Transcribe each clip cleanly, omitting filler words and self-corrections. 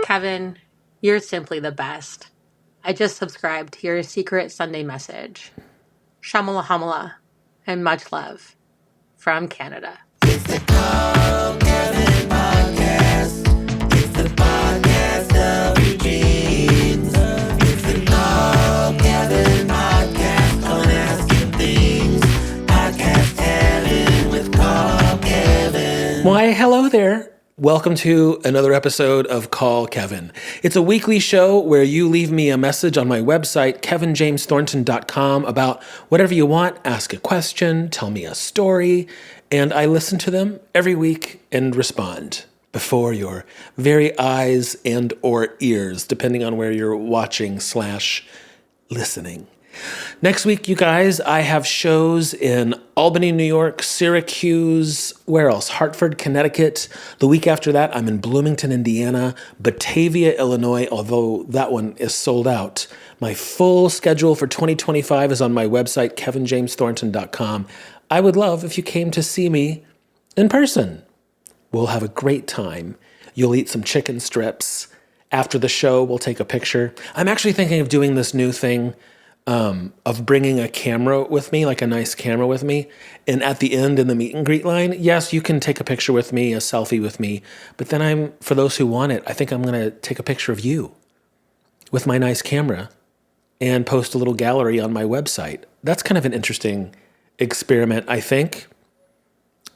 Kevin, you're simply the best. I just subscribed to your secret Sunday message. Shamala hamala and much love from Canada. It's the Call Kevin podcast. It's the podcast of your dreams. It's the Call Kevin podcast. Come and ask him things. Podcast Kevin with Call Kevin. Why, hello there. Welcome to another episode of Call Kevin. It's a weekly show where you leave me a message on my website, kevinjamesthornton.com, about whatever you want. Ask a question, tell me a story, and I listen to them every week and respond before your very eyes and or ears, depending on where you're watching / listening. Next week, you guys, I have shows in Albany, New York, Syracuse, where else? Hartford, Connecticut. The week after that, I'm in Bloomington, Indiana, Batavia, Illinois, although that one is sold out. My full schedule for 2025 is on my website, kevinjamesthornton.com. I would love if you came to see me in person. We'll have a great time. You'll eat some chicken strips. After the show, we'll take a picture. I'm actually thinking of doing this new thing of bringing a camera with me, like a nice camera with me. And at the end in the meet and greet line, yes, you can take a picture with me, a selfie with me. But then for those who want it, I think I'm going to take a picture of you with my nice camera and post a little gallery on my website. That's kind of an interesting experiment, I think.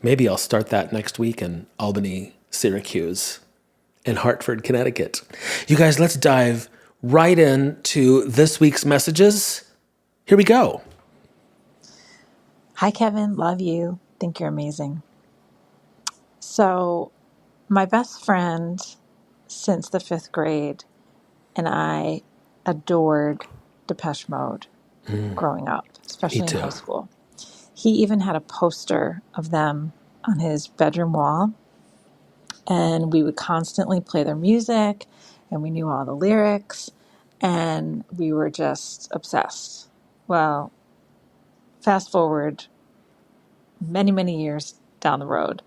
Maybe I'll start that next week in Albany, Syracuse, and Hartford, Connecticut. You guys, let's dive right into this week's messages. Here we go. Hi, Kevin. Love you. Think you're amazing. So, my best friend since the 5th grade and I adored Depeche Mode growing up, especially in high school. He even had a poster of them on his bedroom wall, and we would constantly play their music, and we knew all the lyrics, and we were just obsessed. Well, fast forward many, many years down the road,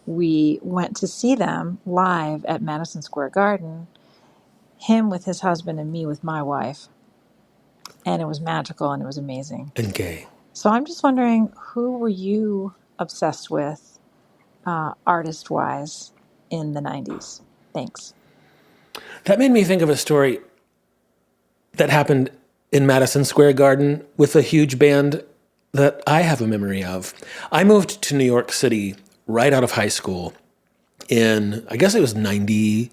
we went to see them live at Madison Square Garden, him with his husband and me with my wife, and it was magical and it was amazing. And gay. So I'm just wondering, who were you obsessed with artist-wise in the 90s? Thanks. That made me think of a story that happened in Madison Square Garden with a huge band that I have a memory of. I moved to New York City right out of high school in, I guess it was 91.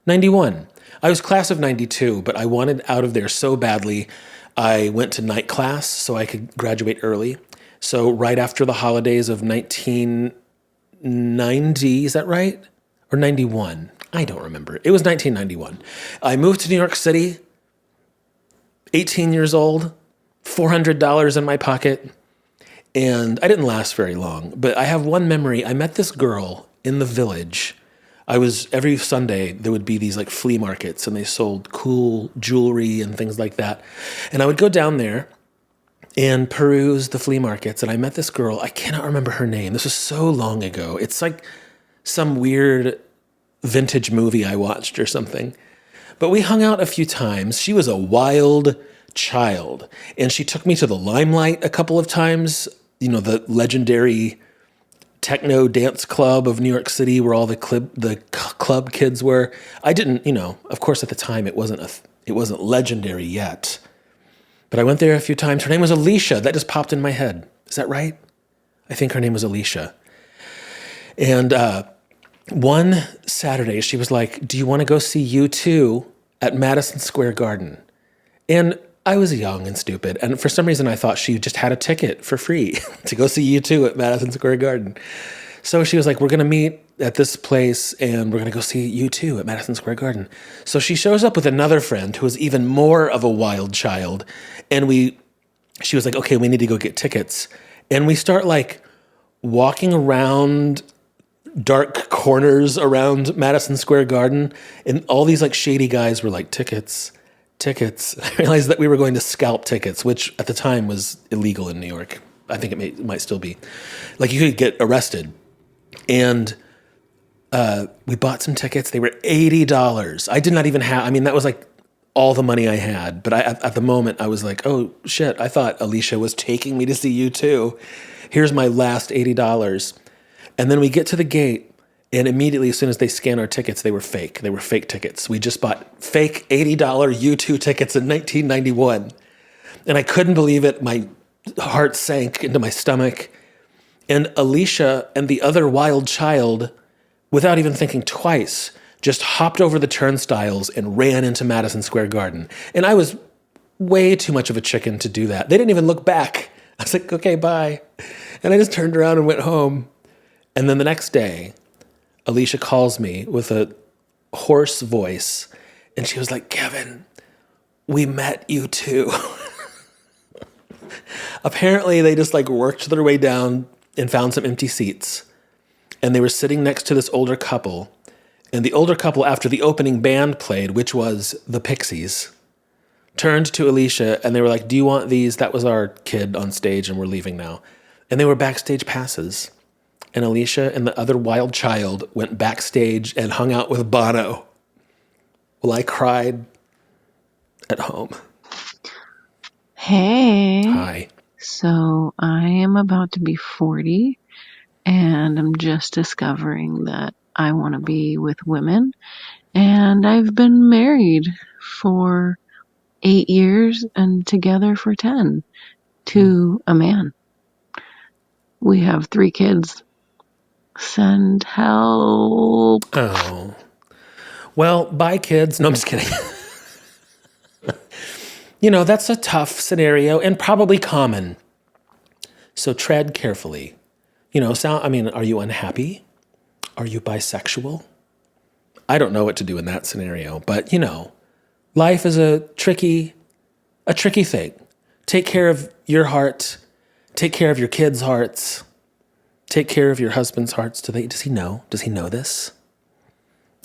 I was class of 92, but I wanted out of there so badly. I went to night class so I could graduate early. So right after the holidays of 1990, is that right? Or 91? I don't remember. It was 1991. I moved to New York City, 18 years old, $400 in my pocket, and I didn't last very long. But I have one memory. I met this girl in the Village. Every Sunday, there would be these like flea markets, and they sold cool jewelry and things like that. And I would go down there and peruse the flea markets, and I met this girl. I cannot remember her name. This was so long ago. It's like some weird vintage movie I watched or something. But we hung out a few times. She was a wild child, and she took me to the Limelight a couple of times, the legendary techno dance club of New York City where all the club kids were. I didn't, of course at the time it wasn't legendary yet. But I went there a few times. Her name was Alicia. That just popped in my head. Is that right? I think her name was Alicia. And one Saturday she was like, "Do you want to go see U2 at Madison Square Garden?" And I was young and stupid, and for some reason I thought she just had a ticket for free to go see U2 at Madison Square Garden. So she was like, "We're going to meet at this place, and we're going to go see U2 at Madison Square Garden." So she shows up with another friend who was even more of a wild child, and she was like, "Okay, we need to go get tickets." And we start like walking around dark corners around Madison Square Garden, and all these like shady guys were like, tickets. I realized that we were going to scalp tickets, which at the time was illegal in New York. I think it might still be. Like, you could get arrested. And We bought some tickets. They were $80. I did not even have, I mean, that was like all the money I had. But at the moment, I was like, oh, shit, I thought Alicia was taking me to see you too. Here's my last $80. And then we get to the gate, and immediately, as soon as they scan our tickets, they were fake. They were fake tickets. We just bought fake $80 U2 tickets in 1991. And I couldn't believe it. My heart sank into my stomach. And Alicia and the other wild child, without even thinking twice, just hopped over the turnstiles and ran into Madison Square Garden. And I was way too much of a chicken to do that. They didn't even look back. I was like, okay, bye. And I just turned around and went home. And then the next day, Alicia calls me with a hoarse voice. And she was like, Kevin, we met you too. Apparently, they just like worked their way down and found some empty seats. And they were sitting next to this older couple. And the older couple, after the opening band played, which was the Pixies, turned to Alicia and they were like, do you want these? That was our kid on stage and we're leaving now. And they were backstage passes. And Alicia and the other wild child went backstage and hung out with Bono. Well, I cried at home. Hey. Hi. So I am about to be 40 and I'm just discovering that I want to be with women. And I've been married for 8 years and together for 10 to a man. We have 3 kids. Send help. Oh. Well, bye, kids. No, I'm just kidding. You know, that's a tough scenario and probably common. So tread carefully. You know, are you unhappy? Are you bisexual? I don't know what to do in that scenario, but you know, life is a tricky thing. Take care of your heart. Take care of your kids' hearts. Take care of your husband's hearts. Does he know? Does he know this?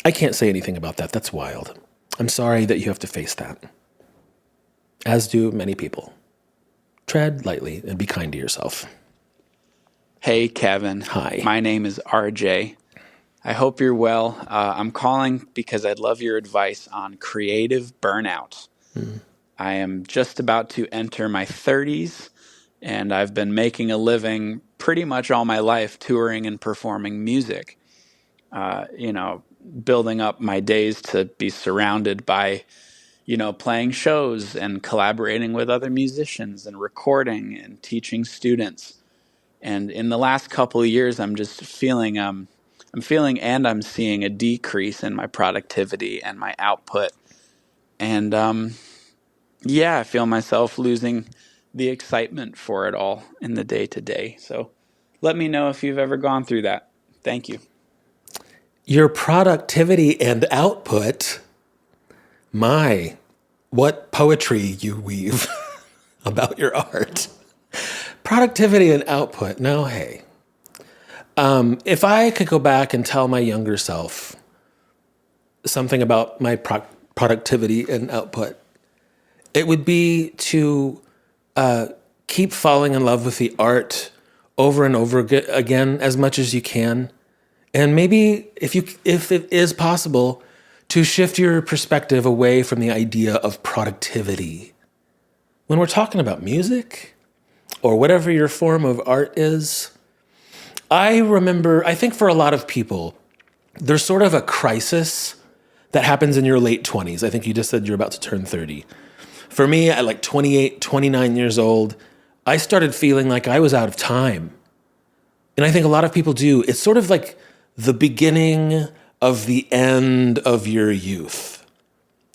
I can't say anything about that. That's wild. I'm sorry that you have to face that. As do many people. Tread lightly and be kind to yourself. Hey, Kevin. Hi. My name is RJ. I hope you're well. I'm calling because I'd love your advice on creative burnout. I am just about to enter my 30s, and I've been making a living pretty much all my life touring and performing music. Building up my days to be surrounded by, playing shows and collaborating with other musicians and recording and teaching students. And in the last couple of years, I'm just feeling, I'm seeing a decrease in my productivity and my output. And I feel myself losing the excitement for it all in the day to day. So let me know if you've ever gone through that. Thank you. Your productivity and output, my, what poetry you weave about your art. Productivity and output. Now, hey, if I could go back and tell my younger self something about my productivity and output, it would be to keep falling in love with the art over and over again as much as you can. And maybe if it is possible, to shift your perspective away from the idea of productivity. When we're talking about music or whatever your form of art is, I think for a lot of people, there's sort of a crisis that happens in your late 20s. I think you just said you're about to turn 30. For me, at like 28, 29 years old, I started feeling like I was out of time. And I think a lot of people do. It's sort of like the beginning of the end of your youth,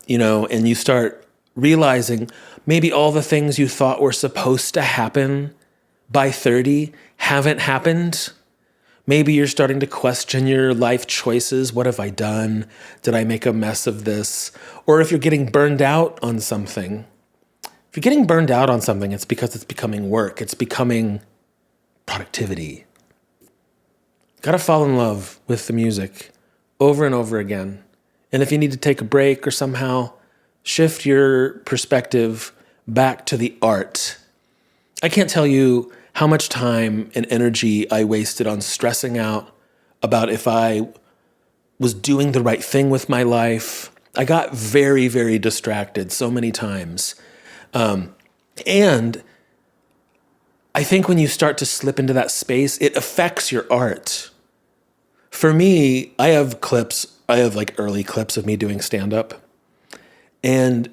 and you start realizing maybe all the things you thought were supposed to happen by 30 haven't happened. Maybe you're starting to question your life choices. What have I done? Did I make a mess of this? Or if you're getting burned out on something, it's because it's becoming work. It's becoming productivity. Gotta fall in love with the music over and over again. And if you need to take a break or somehow shift your perspective back to the art, I can't tell you how much time and energy I wasted on stressing out about if I was doing the right thing with my life. I got very, very distracted so many times. And I think when you start to slip into that space, it affects your art. For me, I have like early clips of me doing stand-up. And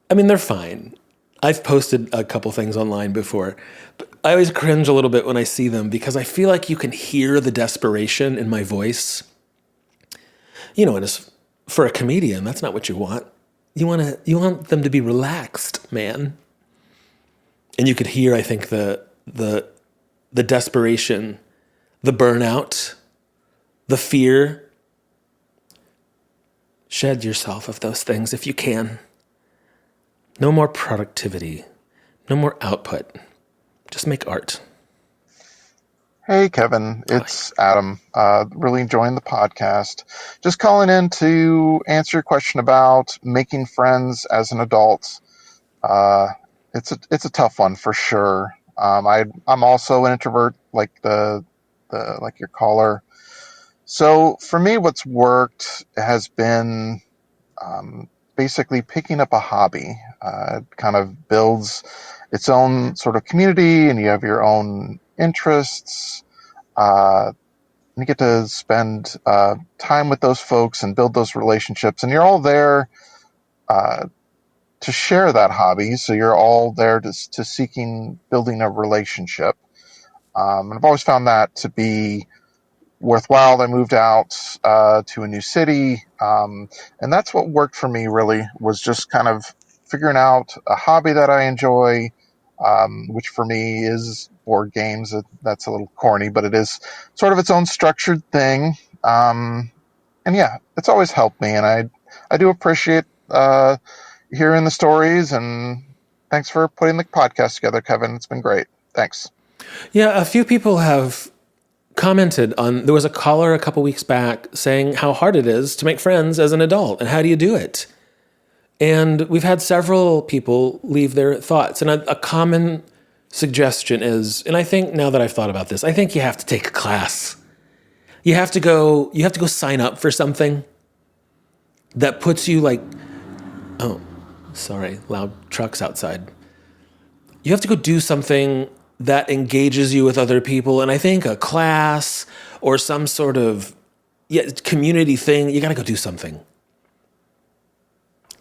I mean, they're fine. I've posted a couple things online before, but I always cringe a little bit when I see them because I feel like you can hear the desperation in my voice. You know, and for a comedian, that's not what you want. You want them to be relaxed, man. And you could hear, I think, the desperation, the burnout, the fear. Shed yourself of those things if you can. No more productivity. No more output. Just make art. Hey, Kevin, it's Adam. Really enjoying the podcast. Just calling in to answer your question about making friends as an adult. It's a tough one for sure. I'm also an introvert, like like your caller. So for me, what's worked has been basically picking up a hobby. It kind of builds its own sort of community, and you have your own interests. You get to spend time with those folks and build those relationships, and you're all there to share that hobby. So you're all there to seeking building a relationship. And I've always found that to be worthwhile. I moved out to a new city, and that's what worked for me. Really, was just kind of figuring out a hobby that I enjoy, which for me is board games. That's a little corny, but it is sort of its own structured thing. And yeah, it's always helped me, and I do appreciate hearing the stories, and thanks for putting the podcast together, Kevin. It's been great. Thanks. Yeah, a few people have commented on, there was a caller a couple weeks back saying how hard it is to make friends as an adult and how do you do it? And we've had several people leave their thoughts. And a common suggestion is, and I think now that I've thought about this, I think you have to take a class. You have to go sign up for something that puts you like, oh, sorry, loud trucks outside. You have to go do something that engages you with other people. And I think a class or some sort of community thing, you got to go do something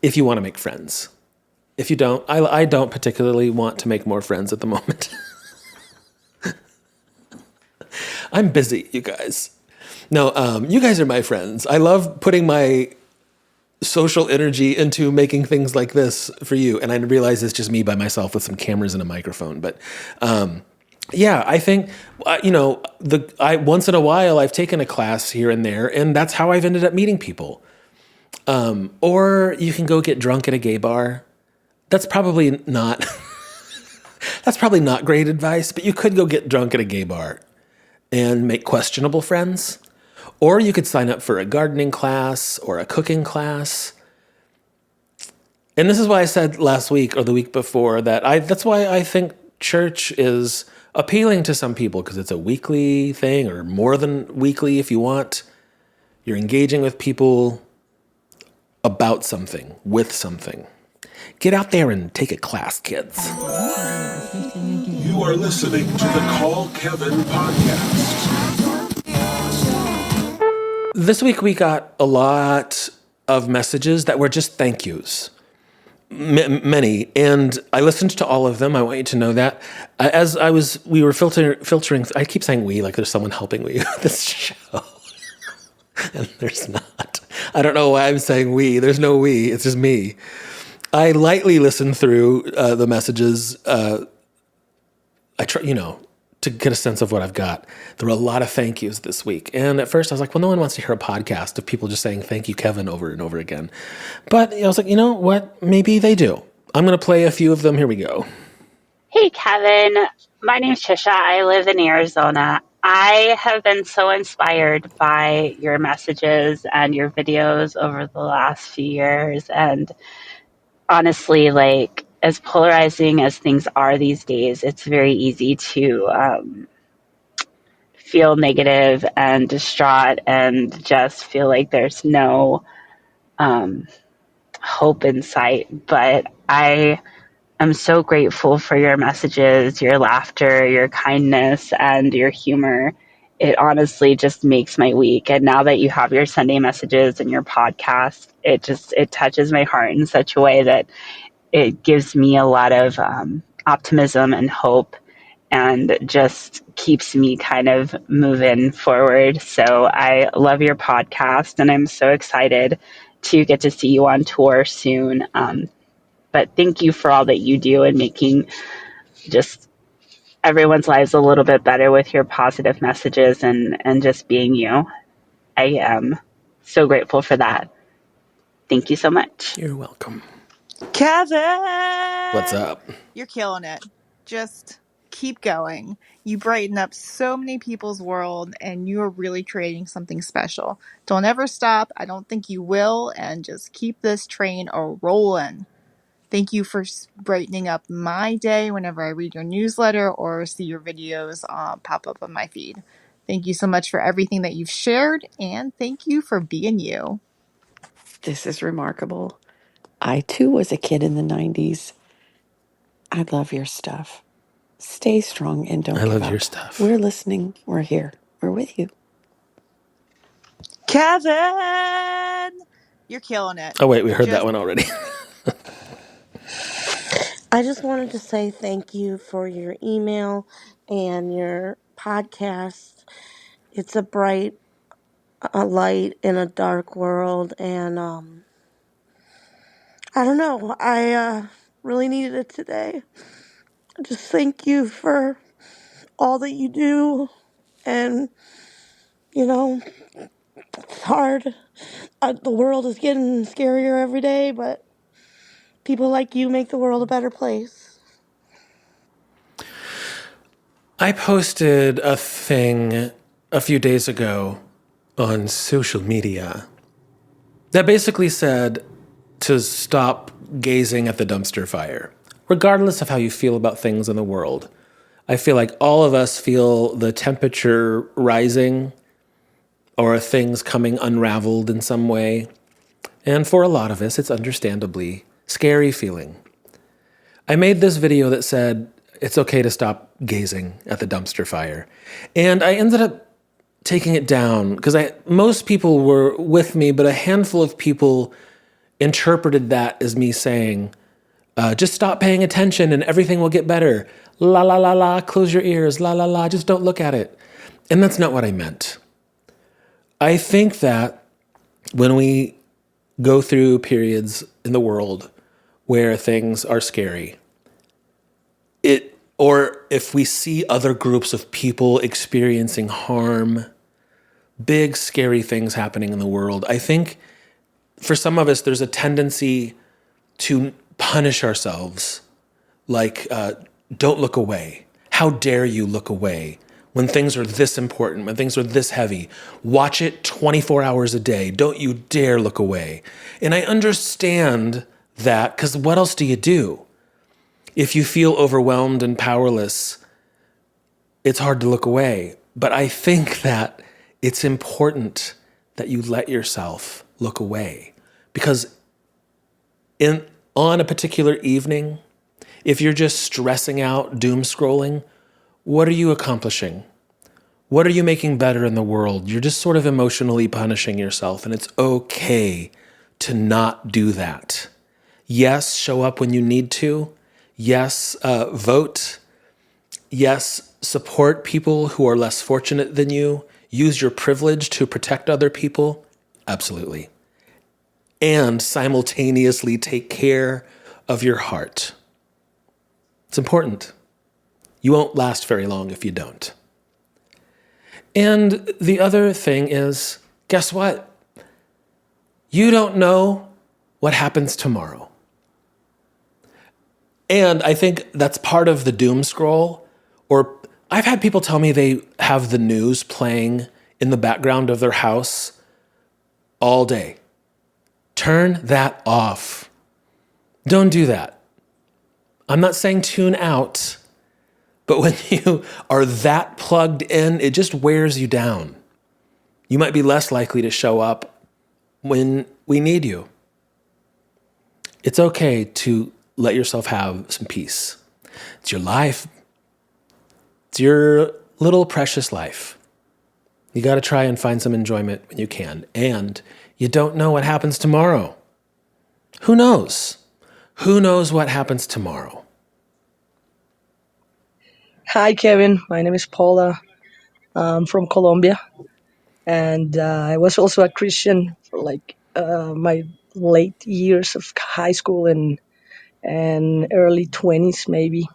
if you want to make friends. If you don't, I don't particularly want to make more friends at the moment. I'm busy, you guys. No, you guys are my friends. I love putting my social energy into making things like this for you. And I realize it's just me by myself with some cameras and a microphone. But yeah, I think, once in a while I've taken a class here and there, and that's how I've ended up meeting people. Or you can go get drunk at a gay bar. That's probably not great advice, but you could go get drunk at a gay bar and make questionable friends. Or you could sign up for a gardening class or a cooking class. And this is why I said last week or the week before that's why I think church is appealing to some people, because it's a weekly thing, or more than weekly if you want. You're engaging with people about something, with something. Get out there and take a class, kids. You are listening to the Call Kevin podcast. This week we got a lot of messages that were just thank yous. Many, and I listened to all of them. I want you to know that. We were filtering. I keep saying we, like there's someone helping me with this show, and there's not. I don't know why I'm saying we. There's no we. It's just me. I lightly listened through the messages. I try, to get a sense of what I've got. There were a lot of thank yous this week. And at first I was like, well, no one wants to hear a podcast of people just saying thank you, Kevin, over and over again. But I was like, you know what? Maybe they do. I'm going to play a few of them. Here we go. Hey, Kevin. My name's Trisha. I live in Arizona. I have been so inspired by your messages and your videos over the last few years. And honestly, like, as polarizing as things are these days, it's very easy to feel negative and distraught and just feel like there's no hope in sight. But I'm so grateful for your messages, your laughter, your kindness, and your humor. It honestly just makes my week. And now that you have your Sunday messages and your podcast, it touches my heart in such a way that it gives me a lot of optimism and hope, and just keeps me kind of moving forward. So I love your podcast, and I'm so excited to get to see you on tour soon. But thank you for all that you do and making just everyone's lives a little bit better with your positive messages and just being you. I am so grateful for that. Thank you so much. You're welcome. What's Kevin, up? you're killing it. Just keep going. You brighten up so many people's world, and you are really creating something special. Don't ever stop. I don't think you will, and just keep this train a rolling. Thank you for brightening up my day whenever I read your newsletter or see your videos pop up on my feed. Thank you so much for everything that you've shared, and thank you for being you. This is remarkable. I too was a kid in the 90s. I love your stuff. Stay strong and I don't give love your up. stuff. We're listening. We're here. We're with you. Kevin, you're killing it. Oh, wait, we heard that Just one already. I just wanted to say thank you for your email and your podcast. It's a bright light in a dark world, and I don't know. I really needed it today. Just thank you for all that you do, and it's hard. The world is getting scarier every day, but people like you make the world a better place. I posted a thing a few days ago on social media that basically said to stop gazing at the dumpster fire, regardless of how you feel about things in the world. I feel like all of us feel the temperature rising or things coming unraveled in some way. And for a lot of us, it's understandably scary feeling. I made this video that said it's okay to stop gazing at the dumpster fire. And I ended up taking it down because most people were with me, but a handful of people interpreted that as me saying, just stop paying attention and everything will get better. La la la la, close your ears, la la la, just don't look at it. And that's not what I meant. I think that when we go through periods in the world where things are scary, or if we see other groups of people experiencing harm, big scary things happening in the world, I think for some of us there's a tendency to punish ourselves, like don't look away. How dare you look away when things are this important, when things are this heavy? Watch it 24 hours a day. Don't you dare look away. And I understand that, because what else do you do? If you feel overwhelmed and powerless, it's hard to look away. But I think that it's important that you let yourself look away, because on a particular evening, if you're just stressing out, doom scrolling, what are you accomplishing? What are you making better in the world? You're just sort of emotionally punishing yourself, and it's okay to not do that. Yes, show up when you need to. Yes, vote. Yes, support people who are less fortunate than you. Use your privilege to protect other people. Absolutely. And simultaneously take care of your heart. It's important. You won't last very long if you don't. And the other thing is, guess what? You don't know what happens tomorrow. And I think that's part of the doom scroll. Or I've had people tell me they have the news playing in the background of their house all day. Turn that off. Don't do that. I'm not saying tune out, But when you are that plugged in, it just wears you down. You might be less likely to show up when we need you. It's okay to let yourself have some peace. It's your life. It's your little precious life. You got to try and find some enjoyment when you can. And you don't know what happens tomorrow. Who knows? Who knows what happens tomorrow? Hi, Kevin. My name is Paula. I'm from Colombia. And I was also a Christian for like my late years of high school and early 20s, maybe.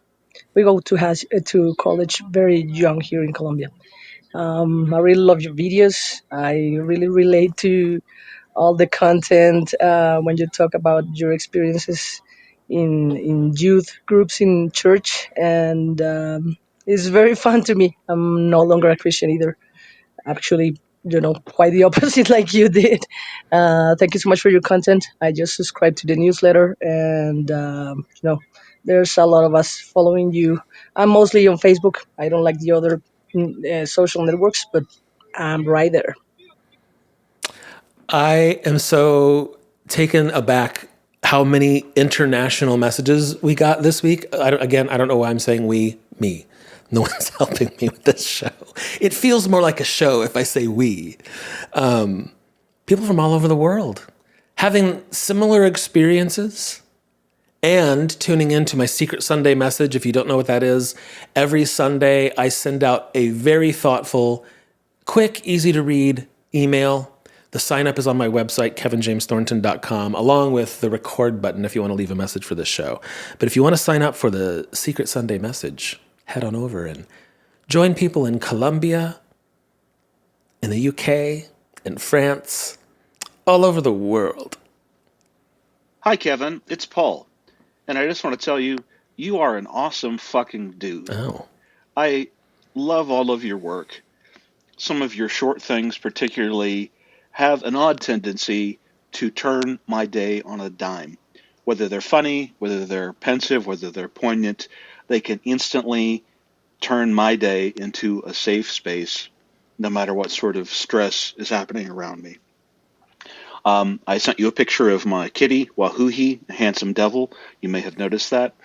We go to college very young here in Colombia. I really love your videos. I really relate to all the content when you talk about your experiences in youth groups in church, and it's very fun to me. I'm no longer a Christian either. Actually, quite the opposite, like you did. Thank you so much for your content. I just subscribed to the newsletter, and there's a lot of us following you. I'm mostly on Facebook. I don't like the other social networks, but I'm right there. I am so taken aback how many international messages we got this week. I don't know why I'm saying we, me. No one's helping me with this show. It feels more like a show if I say we. People from all over the world having similar experiences and tuning into my Secret Sunday message. If you don't know what that is, every Sunday I send out a very thoughtful, quick, easy to read email. The sign up is on my website, kevinjamesthornton.com, along with the record button if you want to leave a message for this show. But if you want to sign up for the Secret Sunday message, head on over and join people in Colombia, in the UK, in France, all over the world. Hi, Kevin. It's Paul. And I just want to tell you, you are an awesome fucking dude. Oh. I love all of your work. Some of your short things, particularly, have an odd tendency to turn my day on a dime. Whether they're funny, whether they're pensive, whether they're poignant, they can instantly turn my day into a safe space, no matter what sort of stress is happening around me. I sent you a picture of my kitty, Wahuhi, a handsome devil. You may have noticed that.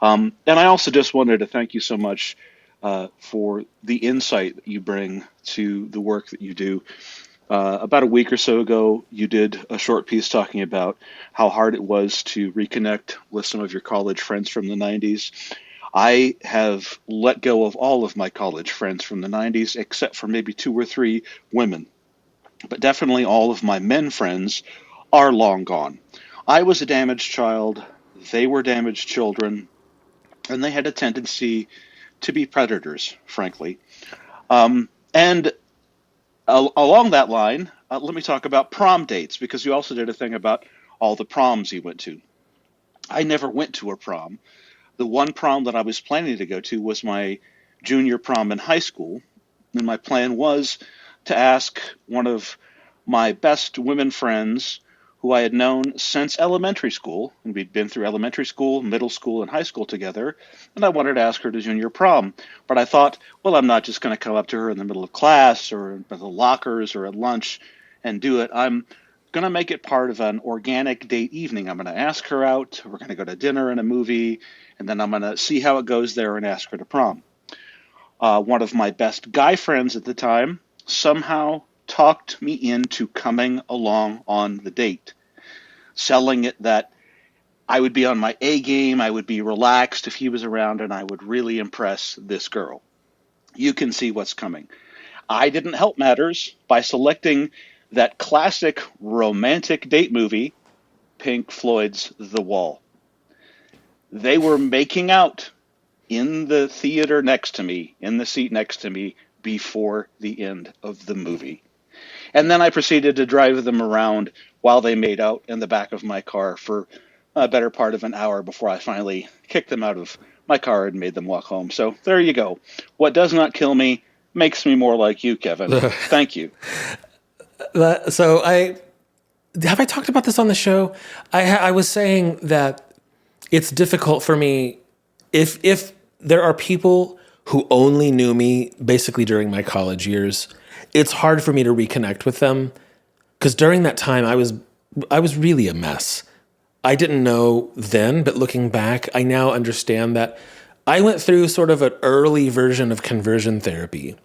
And I also just wanted to thank you so much for the insight that you bring to the work that you do. About a week or so ago, you did a short piece talking about how hard it was to reconnect with some of your college friends from the 90s. I have let go of all of my college friends from the 90s, except for maybe 2 or 3 women. But definitely all of my men friends are long gone. I was a damaged child. They were damaged children. And they had a tendency to be predators, frankly. And along that line, let me talk about prom dates, because you also did a thing about all the proms you went to. I never went to a prom. The one prom that I was planning to go to was my junior prom in high school. And my plan was to ask one of my best women friends who I had known since elementary school, and we'd been through elementary school, middle school, and high school together, and I wanted to ask her to junior prom. But I thought, well, I'm not just going to come up to her in the middle of class or in the lockers or at lunch and do it. I'm going to make it part of an organic date evening. I'm going to ask her out. We're going to go to dinner and a movie, and then I'm going to see how it goes there and ask her to prom. One of my best guy friends at the time somehow talked me into coming along on the date, selling it that I would be on my A game, I would be relaxed if he was around, and I would really impress this girl. You can see what's coming. I didn't help matters by selecting that classic romantic date movie, Pink Floyd's The Wall. They were making out in the theater next to me, in the seat next to me, before the end of the movie. And then I proceeded to drive them around while they made out in the back of my car for a better part of an hour before I finally kicked them out of my car and made them walk home. So there you go. What does not kill me makes me more like you, Kevin. Thank you. So have I talked about this on the show? I was saying that it's difficult for me if there are people who only knew me basically during my college years, it's hard for me to reconnect with them because during that time I was really a mess. I didn't know then, but looking back, I now understand that I went through sort of an early version of conversion therapy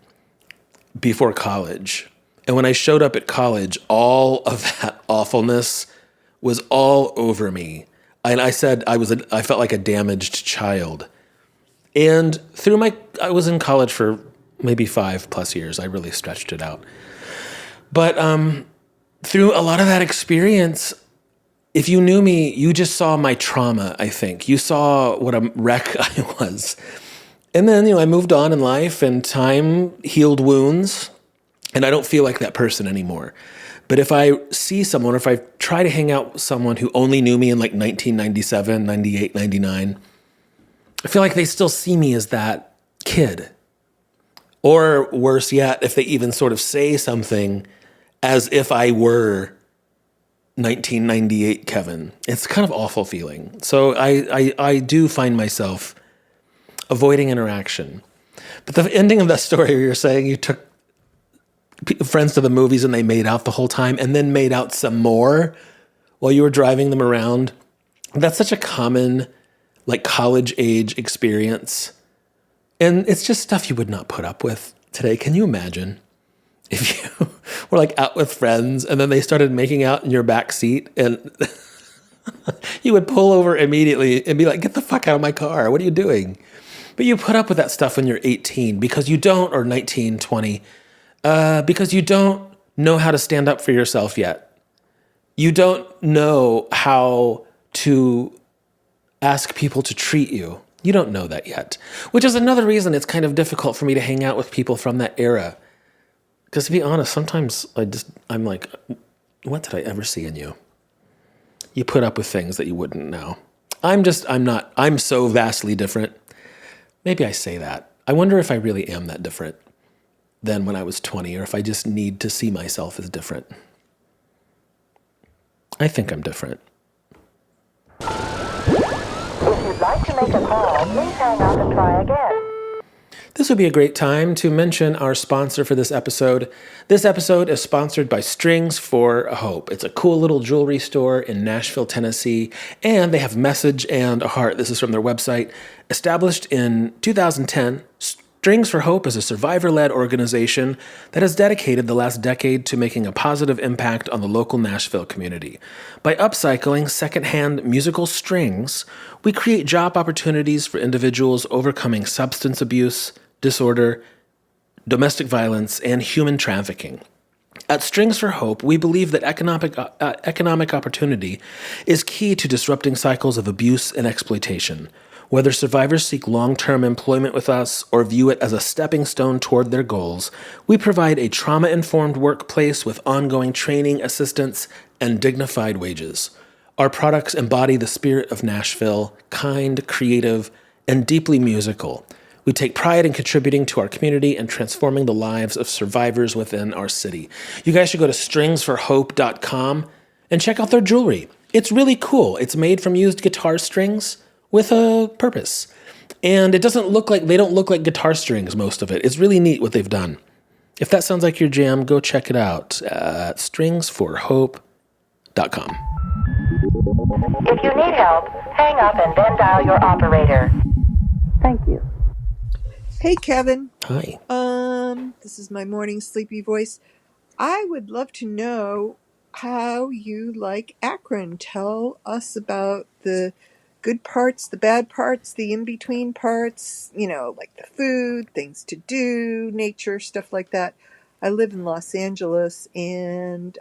before college. And when I showed up at college, all of that awfulness was all over me. And I said I felt like a damaged child. And I was in college for maybe 5+ years. I really stretched it out. But through a lot of that experience, if you knew me, you just saw my trauma, I think. You saw what a wreck I was. And then, I moved on in life and time healed wounds, and I don't feel like that person anymore. But if I see someone, or if I try to hang out with someone who only knew me in like 1997, 98, 99, I feel like they still see me as that kid. Or worse yet, if they even sort of say something as if I were 1998 Kevin. It's kind of awful feeling. So I do find myself avoiding interaction. But the ending of that story where you're saying you took friends to the movies and they made out the whole time and then made out some more while you were driving them around, that's such a common, like, college age experience. And it's just stuff you would not put up with today. Can you imagine if you were like out with friends and then they started making out in your back seat and you would pull over immediately and be like, get the fuck out of my car. What are you doing? But you put up with that stuff when you're 18 because you don't, or 19, 20, because you don't know how to stand up for yourself yet. You don't know how to ask people to treat you. You don't know that yet, which is another reason it's kind of difficult for me to hang out with people from that era. Because to be honest, sometimes I'm like, what did I ever see in you? You put up with things that you wouldn't know. I'm so vastly different. Maybe I say that. I wonder if I really am that different than when I was 20, or if I just need to see myself as different. I think I'm different. If you'd like to make a call, please hang up and try again. This would be a great time to mention our sponsor for this episode. This episode is sponsored by Strings for Hope. It's a cool little jewelry store in Nashville, Tennessee, and they have Message and a Heart. This is from their website. Established in 2010, Strings for Hope is a survivor-led organization that has dedicated the last decade to making a positive impact on the local Nashville community. By upcycling secondhand musical strings, we create job opportunities for individuals overcoming substance abuse, disorder, domestic violence, and human trafficking. At Strings for Hope, we believe that economic opportunity is key to disrupting cycles of abuse and exploitation. Whether survivors seek long-term employment with us or view it as a stepping stone toward their goals, we provide a trauma-informed workplace with ongoing training, assistance, and dignified wages. Our products embody the spirit of Nashville, kind, creative, and deeply musical. We take pride in contributing to our community and transforming the lives of survivors within our city. You guys should go to stringsforhope.com and check out their jewelry. It's really cool. It's made from used guitar strings with a purpose. And they don't look like guitar strings, most of it. It's really neat what they've done. If that sounds like your jam, go check it out at stringsforhope.com. If you need help, hang up and then dial your operator. Thank you. Hey, Kevin. Hi. This is my morning sleepy voice. I would love to know how you like Akron. Tell us about the good parts, the bad parts, the in-between parts, like the food, things to do, nature, stuff like that. I live in Los Angeles, and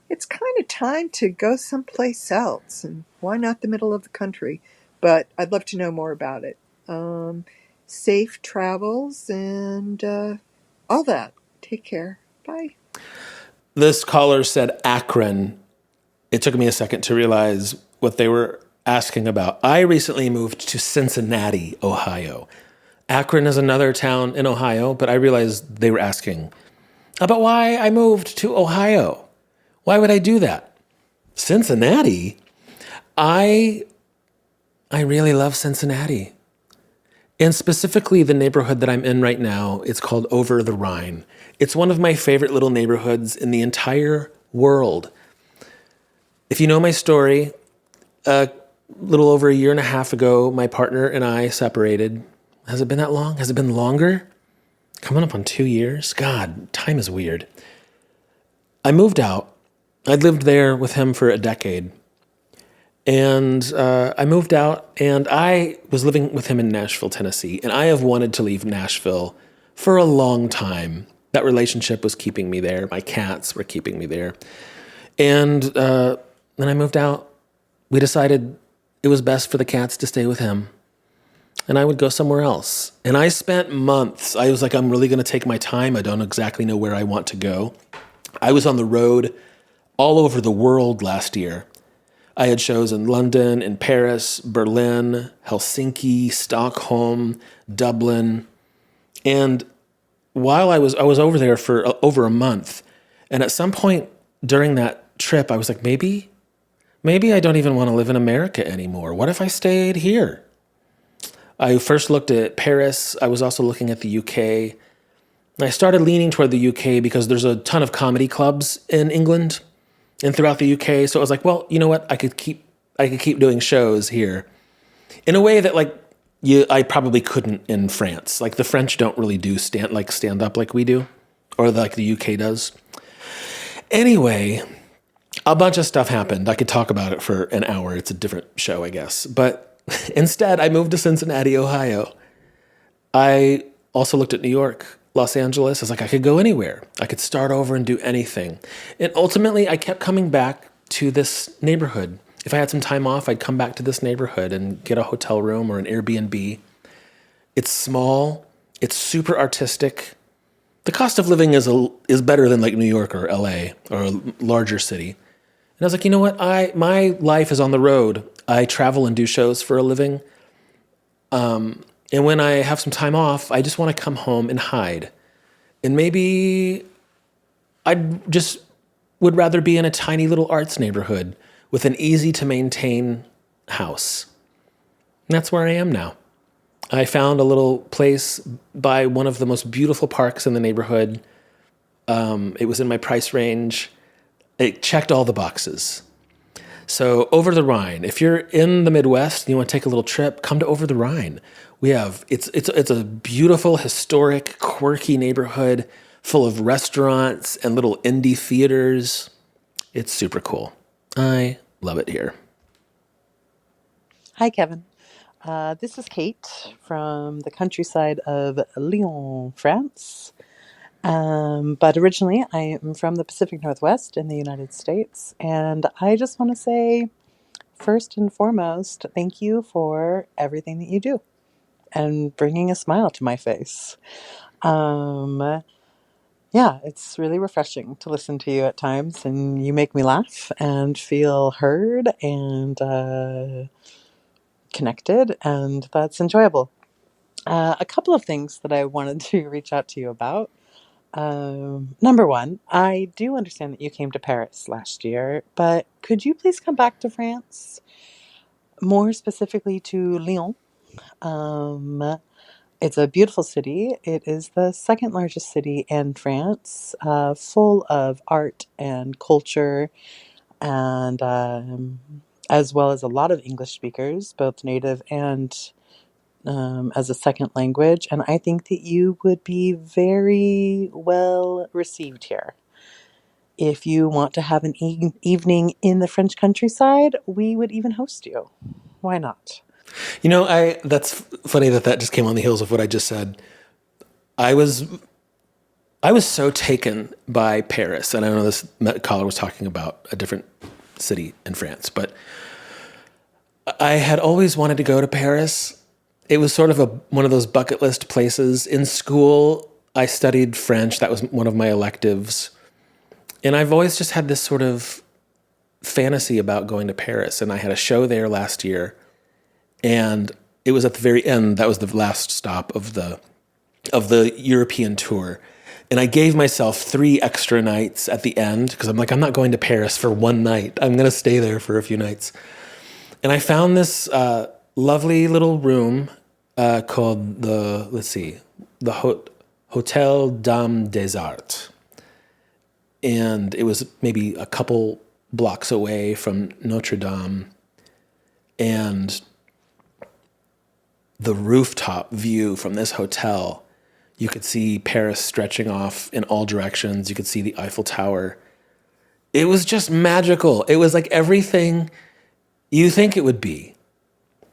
it's kind of time to go someplace else. And why not the middle of the country? But I'd love to know more about it. Safe travels and all that. Take care. Bye. This caller said Akron. It took me a second to realize what they were asking about. I recently moved to Cincinnati, Ohio. Akron is another town in Ohio, but I realized they were asking about why I moved to Ohio. Why would I do that? Cincinnati? I really love Cincinnati. And specifically the neighborhood that I'm in right now, it's called Over the Rhine. It's one of my favorite little neighborhoods in the entire world. If you know my story, a little over a year and a half ago, my partner and I separated. Has it been that long? Has it been longer? Coming up on 2 years? God, time is weird. I moved out. I'd lived there with him for a decade. And I moved out, and I was living with him in Nashville, Tennessee. And I have wanted to leave Nashville for a long time. That relationship was keeping me there. My cats were keeping me there. And then I moved out. We decided it was best for the cats to stay with him. And I would go somewhere else. And I spent months. I was like, I'm really going to take my time. I don't exactly know where I want to go. I was on the road all over the world last year. I had shows in London, in Paris, Berlin, Helsinki, Stockholm, Dublin. And while I was over there for over a month, and at some point during that trip, I was like, maybe I don't even want to live in America anymore. What if I stayed here? I first looked at Paris. I was also looking at the UK. And I started leaning toward the UK because there's a ton of comedy clubs in England and throughout the UK. So I was like, well, you know what? I could keep doing shows here in a way that I probably couldn't in France. Like the French don't really do stand up like we do, or like the UK does. Anyway, a bunch of stuff happened. I could talk about it for an hour. It's a different show, I guess. But instead, I moved to Cincinnati, Ohio. I also looked at New York, Los Angeles. I was like, I could go anywhere. I could start over and do anything. And ultimately, I kept coming back to this neighborhood. If I had some time off, I'd come back to this neighborhood and get a hotel room or an Airbnb. It's small. It's super artistic. The cost of living is better than like New York or LA or a larger city. And I was like, you know what? My life is on the road. I travel and do shows for a living. And when I have some time off, I just want to come home and hide. And maybe would rather be in a tiny little arts neighborhood with an easy to maintain house. And that's where I am now. I found a little place by one of the most beautiful parks in the neighborhood. It was in my price range. It checked all the boxes. So Over the Rhine, if you're in the Midwest and you want to take a little trip, come to Over the Rhine. It's a beautiful, historic, quirky neighborhood full of restaurants and little indie theaters. It's super cool. I love it here. Hi, Kevin. This is Kate from the countryside of Lyon, France. But originally, I am from the Pacific Northwest in the United States. And I just want to say, first and foremost, thank you for everything that you do and bringing a smile to my face. Yeah, it's really refreshing to listen to you at times, and you make me laugh and feel heard and connected, and that's enjoyable. A couple of things that I wanted to reach out to you about. Number one, I do understand that you came to Paris last year, but could you please come back to France? More specifically to Lyon. It's a beautiful city. It is the second largest city in France, full of art and culture, and as well as a lot of English speakers, both native and as a second language. And I think that you would be very well received here. If you want to have an evening in the French countryside, we would even host you. Why not? You know, that's funny that just came on the heels of what I just said. I was so taken by Paris, and I know this caller was talking about a different city in France, but I had always wanted to go to Paris. It was sort of one of those bucket list places. In school, I studied French. That was one of my electives. And I've always just had this sort of fantasy about going to Paris. And I had a show there last year. And it was at the very end. That was the last stop of the European tour. And I gave myself 3 extra nights at the end because I'm like, I'm not going to Paris for one night. I'm going to stay there for a few nights. And I found this lovely little room called the Hotel Dame des Arts. And it was maybe a couple blocks away from Notre Dame. And the rooftop view from this hotel, you could see Paris stretching off in all directions. You could see the Eiffel Tower. It was just magical. It was like everything you think it would be.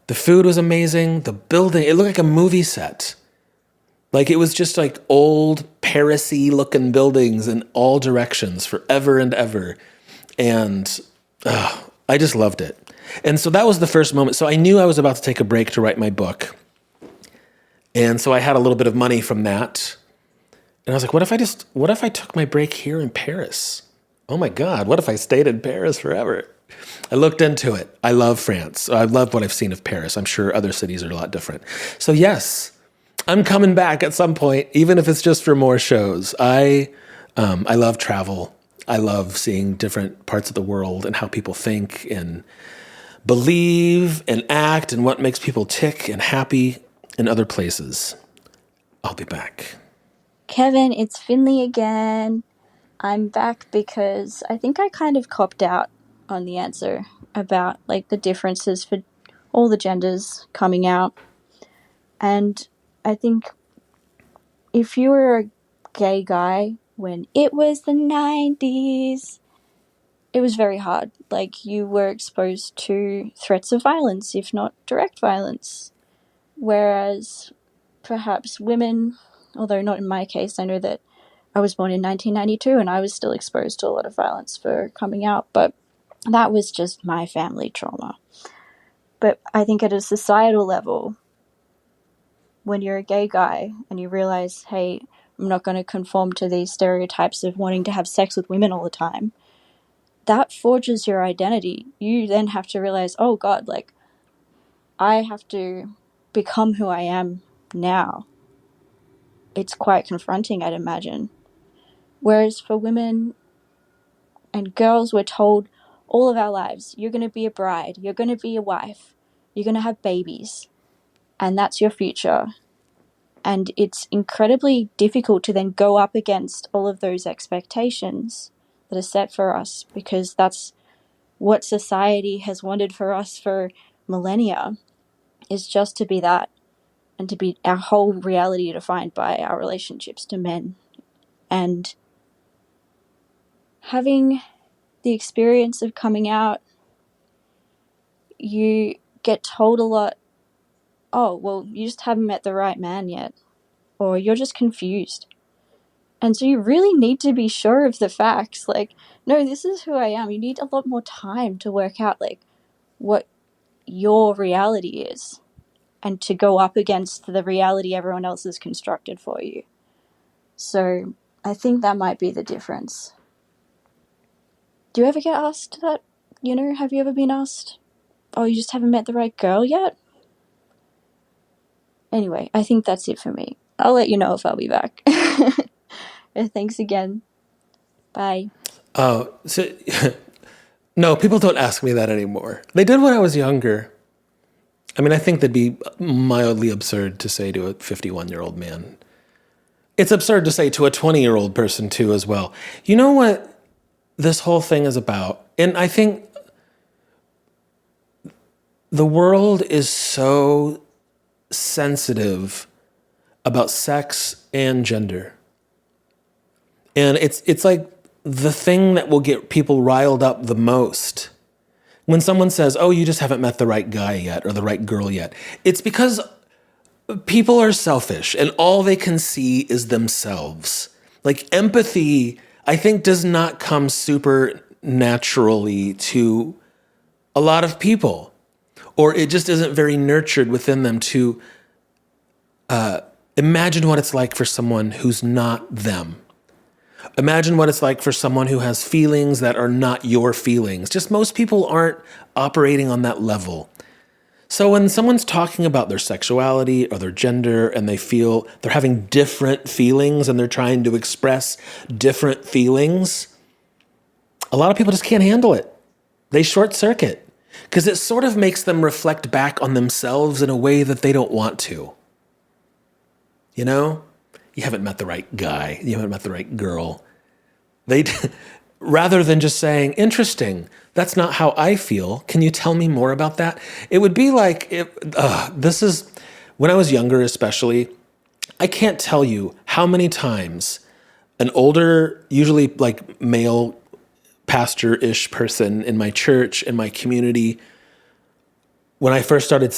The food was amazing. The building, it looked like a movie set. Like it was just like old Paris-y looking buildings in all directions forever and ever. And I just loved it. And so that was the first moment. So I knew I was about to take a break to write my book. And so I had a little bit of money from that. And I was like, what if I took my break here in Paris? Oh my God, what if I stayed in Paris forever? I looked into it. I love France. I love what I've seen of Paris. I'm sure other cities are a lot different. So yes, I'm coming back at some point, even if it's just for more shows. I love travel. I love seeing different parts of the world and how people think and believe and act and what makes people tick and happy in other places. I'll be back. Kevin, it's Finley again. I'm back because I think I kind of copped out on the answer about like the differences for all the genders coming out. And I think if you were a gay guy when it was the 90s, it was very hard. Like you were exposed to threats of violence, if not direct violence. Whereas perhaps women, although not in my case, I know that I was born in 1992 and I was still exposed to a lot of violence for coming out, but that was just my family trauma. But I think at a societal level, when you're a gay guy and you realize, hey, I'm not going to conform to these stereotypes of wanting to have sex with women all the time, that forges your identity. You then have to realize, oh God, like, I have to become who I am now. It's quite confronting, I'd imagine. Whereas for women and girls, we're told all of our lives, you're going to be a bride, you're going to be a wife, you're going to have babies, and that's your future. And it's incredibly difficult to then go up against all of those expectations that are set for us, because that's what society has wanted for us for millennia, is just to be that, and to be our whole reality defined by our relationships to men. And having the experience of coming out, you get told a lot, oh, well, you just haven't met the right man yet, or you're just confused. And so you really need to be sure of the facts. Like, no, this is who I am. You need a lot more time to work out, like, what your reality is, and to go up against the reality everyone else has constructed for you. So I think that might be the difference. Do you ever get asked that? You know, have you ever been asked, oh, you just haven't met the right girl yet? Anyway, I think that's it for me. I'll let you know if I'll be back. Thanks again. Bye. Oh, so no, people don't ask me that anymore. They did when I was younger. I mean, I think that'd be mildly absurd to say to a 51-year-old man. It's absurd to say to a 20-year-old person, too, as well. You know what this whole thing is about? And I think the world is so sensitive about sex and gender. And it's like the thing that will get people riled up the most. When someone says, oh, you just haven't met the right guy yet or the right girl yet, it's because people are selfish and all they can see is themselves. Like empathy, I think, does not come super naturally to a lot of people, or it just isn't very nurtured within them to imagine what it's like for someone who's not them. Imagine what it's like for someone who has feelings that are not your feelings. Just most people aren't operating on that level. So when someone's talking about their sexuality or their gender and they feel they're having different feelings and they're trying to express different feelings, a lot of people just can't handle it. They short circuit. because it sort of makes them reflect back on themselves in a way that they don't want to. You know? You haven't met the right guy. You haven't met the right girl. They, rather than just saying, interesting, that's not how I feel. Can you tell me more about that? It would be like, this is, when I was younger especially, I can't tell you how many times an older, usually like male pastor-ish person in my church, in my community, when I first started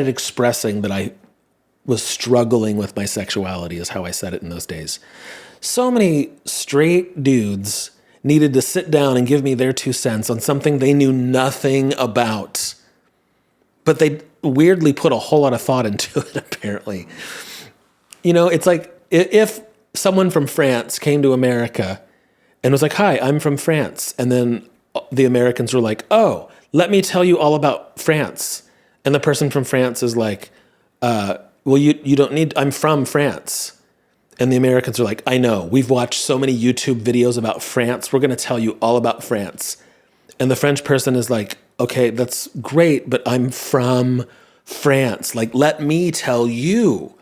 expressing that I was struggling with my sexuality, is how I said it in those days. So many straight dudes needed to sit down and give me their 2 cents on something they knew nothing about. But they weirdly put a whole lot of thought into it, apparently. You know, it's like if someone from France came to America and was like, hi, I'm from France. And then the Americans were like, oh, let me tell you all about France. And the person from France is like, well, you don't need, I'm from France. And the Americans are like, I know, we've watched so many YouTube videos about France. We're going to tell you all about France. And the French person is like, okay, that's great, but I'm from France. Like, let me tell you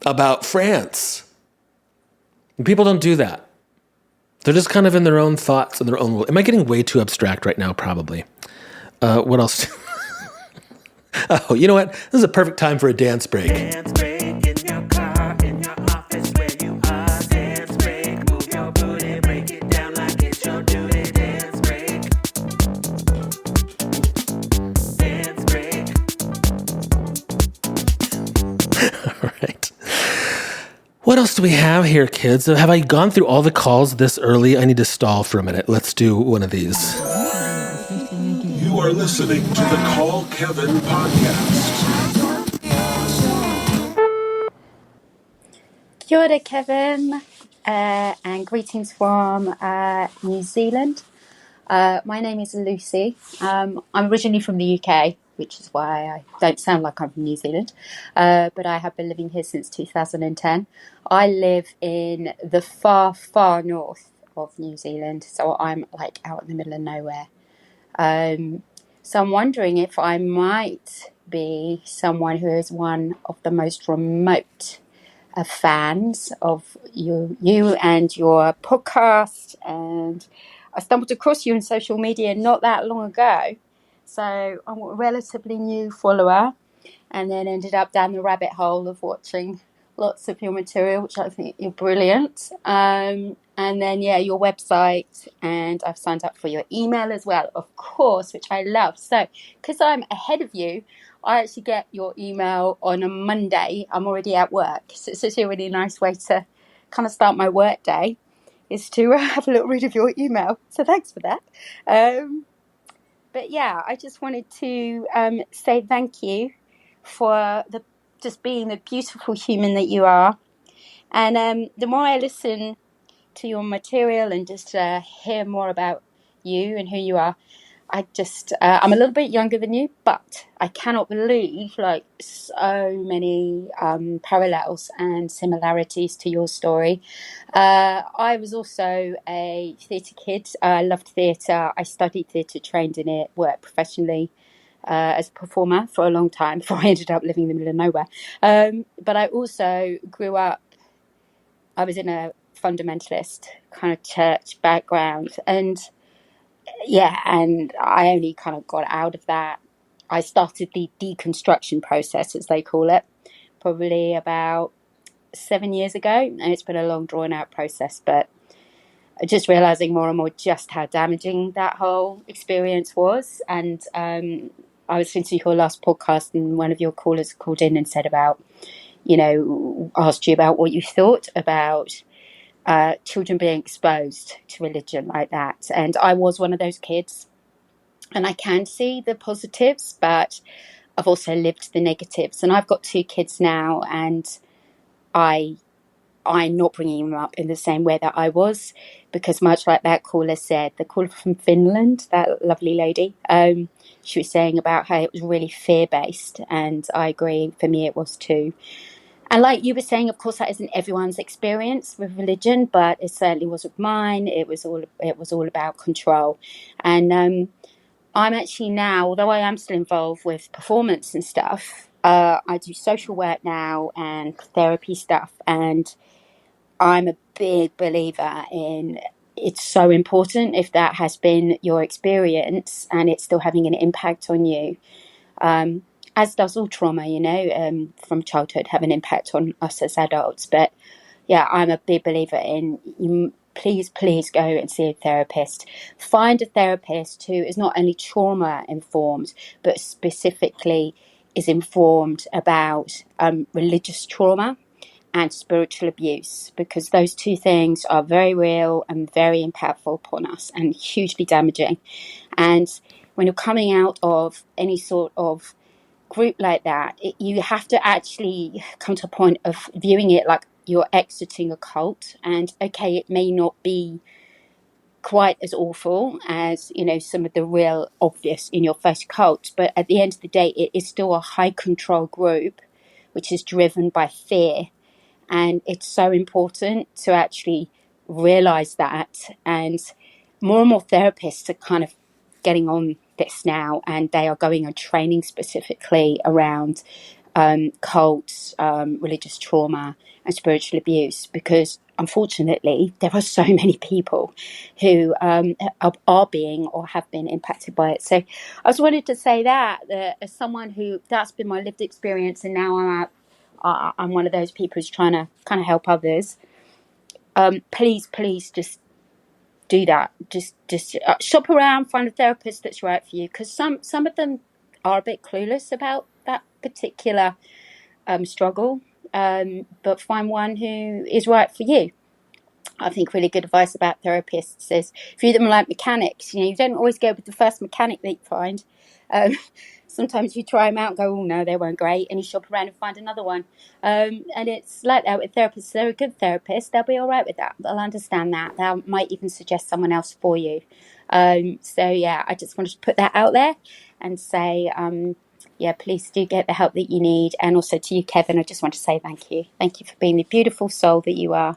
about France. And people don't do that. They're just kind of in their own thoughts and their own world. Am I getting way too abstract right now? Probably. What else? Oh, you know what? This is a perfect time for a dance break. Dance break in your car, in your office, where you are. Dance break, move your booty, break it down like it's your duty. Dance break. Dance break. All right. What else do we have here, kids? Have I gone through all the calls this early? I need to stall for a minute. Let's do one of these. You are listening to the Call Kevin podcast. Kia ora, Kevin, and greetings from New Zealand. My name is Lucy. I'm originally from the UK, which is why I don't sound like I'm from New Zealand, but I have been living here since 2010. I live in the far, far north of New Zealand, so I'm like out in the middle of nowhere. So I'm wondering if I might be someone who is one of the most remote fans of you and your podcast, and I stumbled across you in social media not that long ago. So I'm a relatively new follower, and then ended up down the rabbit hole of watching lots of your material, which I think you're brilliant. And then, yeah, your website, and I've signed up for your email as well, of course, which I love. So, because I'm ahead of you, I actually get your email on a Monday. I'm already at work. So it's actually a really nice way to kind of start my work day, is to have a little read of your email. So thanks for that. But yeah, I just wanted to say thank you for just being the beautiful human that you are. And the more I listen to your material and just hear more about you and who you are, I'm a little bit younger than you, but I cannot believe like so many parallels and similarities to your story. I was also a theatre kid. I loved theatre. I studied theatre, trained in it, worked professionally as a performer for a long time before I ended up living in the middle of nowhere. But I also grew up, I was in a fundamentalist kind of church background, and I only kind of got out of that. I started the deconstruction process, as they call it, probably about 7 years ago, and it's been a long drawn out process, but just realizing more and more just how damaging that whole experience was. And I was listening to your last podcast, and one of your callers called in and said about, asked you about what you thought about children being exposed to religion like that. And I was one of those kids, and I can see the positives, but I've also lived the negatives. And I've got 2 kids now, and I'm not bringing them up in the same way that I was, because much like that caller said, the caller from Finland, that lovely lady, she was saying about how it was really fear-based, and I agree, for me it was too. And like you were saying, of course, that isn't everyone's experience with religion, but it certainly wasn't mine. It was all about control. And I'm actually now, although I am still involved with performance and stuff, I do social work now and therapy stuff. And I'm a big believer in it's so important if that has been your experience and it's still having an impact on you. As does all trauma, from childhood have an impact on us as adults. But yeah, I'm a big believer in you. Please go and see a therapist. Find a therapist who is not only trauma informed, but specifically is informed about religious trauma and spiritual abuse, because those two things are very real and very impactful upon us and hugely damaging. And when you're coming out of any sort of group like that, you have to actually come to a point of viewing it like you're exiting a cult. And okay, it may not be quite as awful as some of the real obvious in your first cult, but at the end of the day, it is still a high control group which is driven by fear. And it's so important to actually realize that. And more therapists are kind of getting on this now, and they are going on training specifically around cults, religious trauma, and spiritual abuse, because unfortunately there are so many people who are being or have been impacted by it. So I just wanted to say that as someone who that's been my lived experience, and now I'm one of those people who's trying to kind of help others. Please just do that. Just shop around, find a therapist that's right for you, because some of them are a bit clueless about that particular struggle, but find one who is right for you. I think really good advice about therapists is view them like mechanics. You don't always go with the first mechanic that you find. Sometimes you try them out and go, oh no, they weren't great, and you shop around and find another one. And it's like that with therapists. They're a good therapist, they'll be all right with that. They'll understand that. They might even suggest someone else for you. So yeah, I just wanted to put that out there and say, yeah, please do get the help that you need. And also to you, Kevin, I just want to say thank you. Thank you for being the beautiful soul that you are.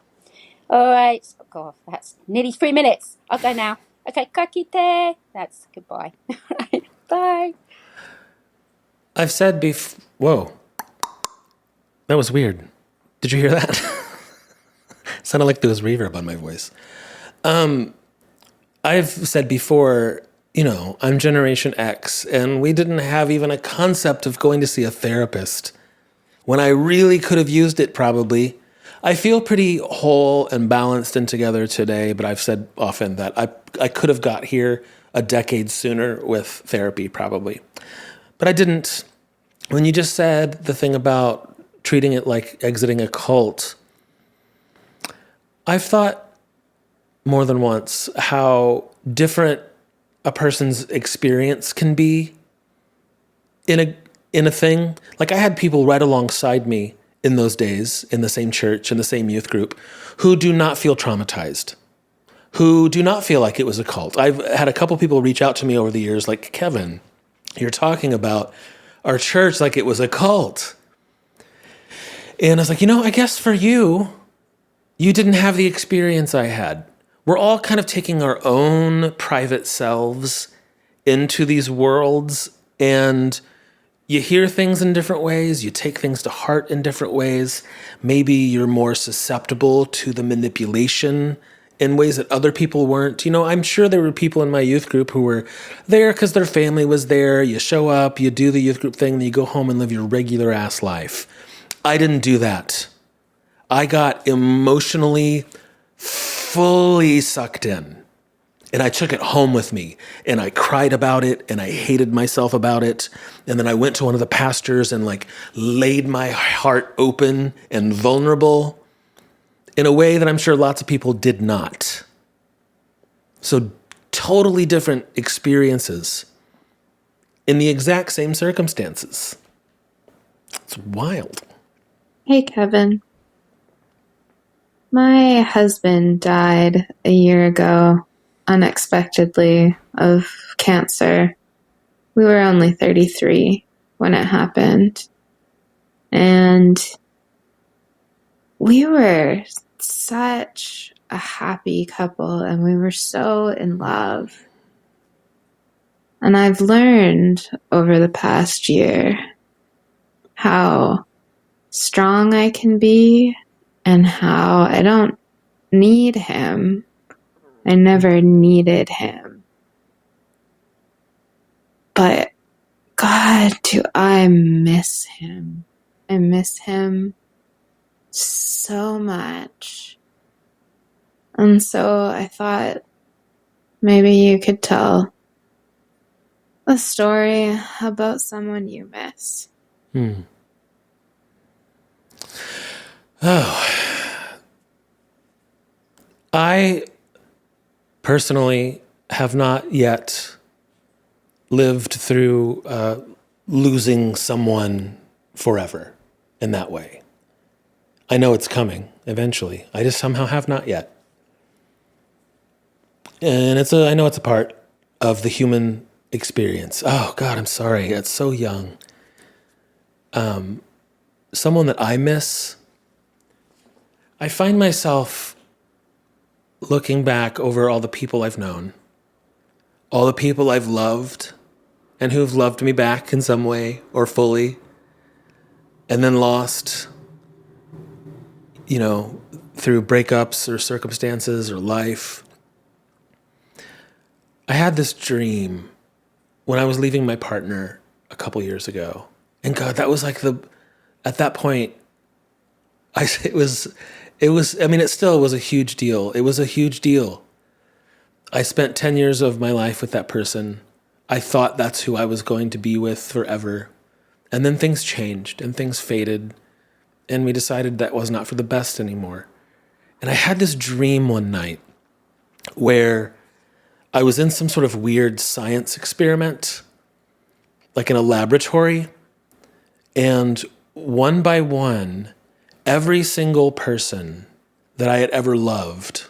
All right. Oh, God, that's nearly 3 minutes. I'll go now. Okay, kakite. That's goodbye. Bye. I've said whoa, that was weird. Did you hear that? Sounded like there was reverb on my voice. I've said before, I'm Generation X, and we didn't have even a concept of going to see a therapist when I really could have used it probably. I feel pretty whole and balanced and together today, but I've said often that I could have got here a decade sooner with therapy probably. But I didn't. When you just said the thing about treating it like exiting a cult, I've thought more than once how different a person's experience can be in a thing. Like I had people right alongside me in those days in the same church, in the same youth group, who do not feel traumatized, who do not feel like it was a cult. I've had a couple people reach out to me over the years like, Kevin, you're talking about our church like it was a cult. And I was like, I guess for you didn't have the experience I had. We're all kind of taking our own private selves into these worlds, and you hear things in different ways, you take things to heart in different ways. Maybe you're more susceptible to the manipulation in ways that other people weren't. I'm sure there were people in my youth group who were there because their family was there. You show up, you do the youth group thing, then you go home and live your regular ass life. I didn't do that. I got emotionally fully sucked in. And I took it home with me, and I cried about it, and I hated myself about it. And then I went to one of the pastors and laid my heart open and vulnerable in a way that I'm sure lots of people did not. So totally different experiences in the exact same circumstances. It's wild. Hey, Kevin. My husband died a year ago, unexpectedly, of cancer. We were only 33 when it happened. And we were such a happy couple, and we were so in love. And I've learned over the past year how strong I can be and how I don't need him. I never needed him. But God, do I miss him. I miss him so much. And so I thought maybe you could tell a story about someone you miss. Oh. I personally have not yet lived through losing someone forever in that way. I know it's coming eventually. I just somehow have not yet. And I know it's a part of the human experience. Oh God, I'm sorry. It's so young. Someone that I miss, I find myself looking back over all the people I've known, all the people I've loved, and who've loved me back in some way or fully, and then lost, through breakups or circumstances or life. I had this dream when I was leaving my partner a couple years ago. And God, that was like at that point, it still was a huge deal. It was a huge deal. I spent 10 years of my life with that person. I thought that's who I was going to be with forever. And then things changed and things faded. And we decided that was not for the best anymore. And I had this dream one night where I was in some sort of weird science experiment, like in a laboratory. And one by one, every single person that I had ever loved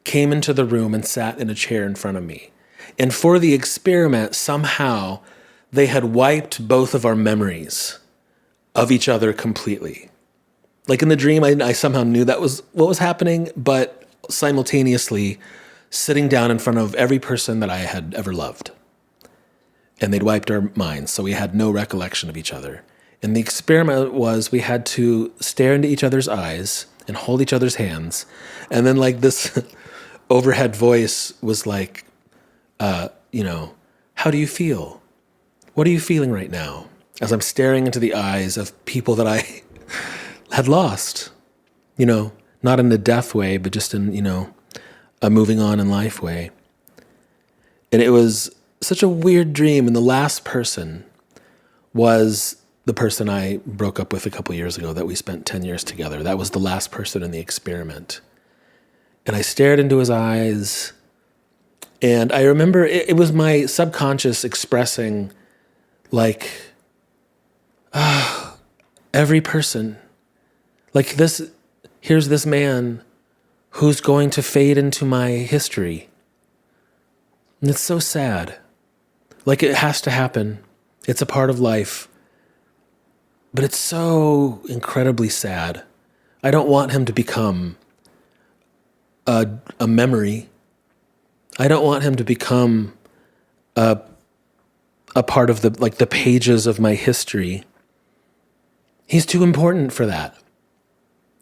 came into the room and sat in a chair in front of me. And for the experiment, somehow they had wiped both of our memories of each other completely. Like in the dream, I somehow knew that was what was happening, but simultaneously sitting down in front of every person that I had ever loved. And they'd wiped our minds, so we had no recollection of each other. And the experiment was we had to stare into each other's eyes and hold each other's hands. And then like this overhead voice was like, how do you feel? What are you feeling right now? As I'm staring into the eyes of people that I had lost, not in a death way, but just in, a moving on in life way. And it was such a weird dream. And the last person was the person I broke up with a couple years ago that we spent 10 years together. That was the last person in the experiment. And I stared into his eyes, and I remember it was my subconscious expressing like, every person, like this, here's this man who's going to fade into my history. And it's so sad. Like it has to happen. It's a part of life. But it's so incredibly sad. I don't want him to become a memory. I don't want him to become a part of the pages of my history. He's too important for that.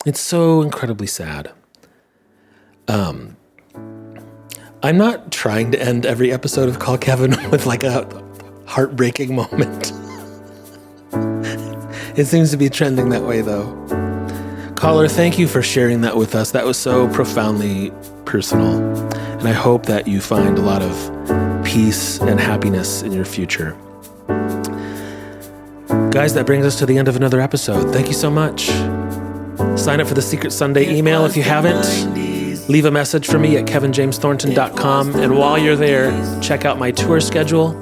It's so incredibly sad. I'm not trying to end every episode of Call Kevin with like a heartbreaking moment. It seems to be trending that way though. Caller, thank you for sharing that with us. That was so profoundly personal. And I hope that you find a lot of peace and happiness in your future. Guys, that brings us to the end of another episode. Thank you so much. Sign up for the Secret Sunday email if you haven't. Leave a message for me at kevinjamesthornton.com. And while you're there, check out my tour schedule.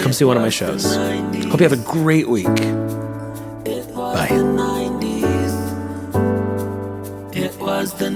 Come see one of my shows. Hope you have a great week. Bye. It was the